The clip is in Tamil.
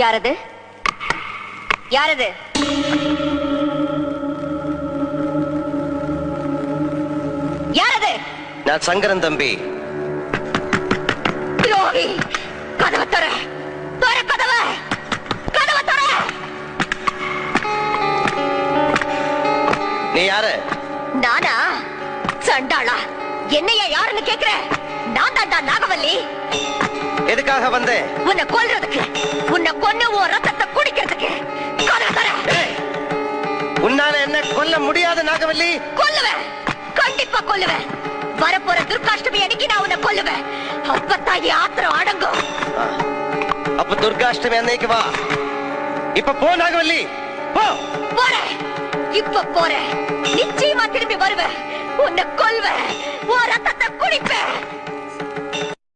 யாரது? யாரது? யாரது? நான் சங்கரன் தம்பி. துரோகி! கதவை தர! தர கதவை! கதவை தர! நீ யாரு? நானா? சண்டாளா! என்னையா யாருன்னு கேக்குற? நான் தாண்டா நாகவல்லி. எதுக்காக வந்தே? உன்னை கொல்றதுக்கு, உன்னை கொன்னு உன் ரத்தத்தை குடிக்கிறதுக்கு. கதவை தர! உன்னால என்ன கொல்ல முடியாது நாகவல்லி? கொல்லுவேன், கண்டிப்பா கொல்லுவேன். வரப்போற துர்காஷ்டமி அன்னைக்கு நான் உன்னை கொல்லுவேன். அப்பத்தான் என் ஆத்திரம் அடங்கும். அப்ப துர்காஷ்டமி அன்னைக்கு வா. இப்ப போ நாகவல்லி, போ. போறேன், இப்ப போறேன். நிச்சயமா திரும்பி வருவேன். உன்னை கொல்வேன், உன் ரத்தத்தை குடிப்பேன்.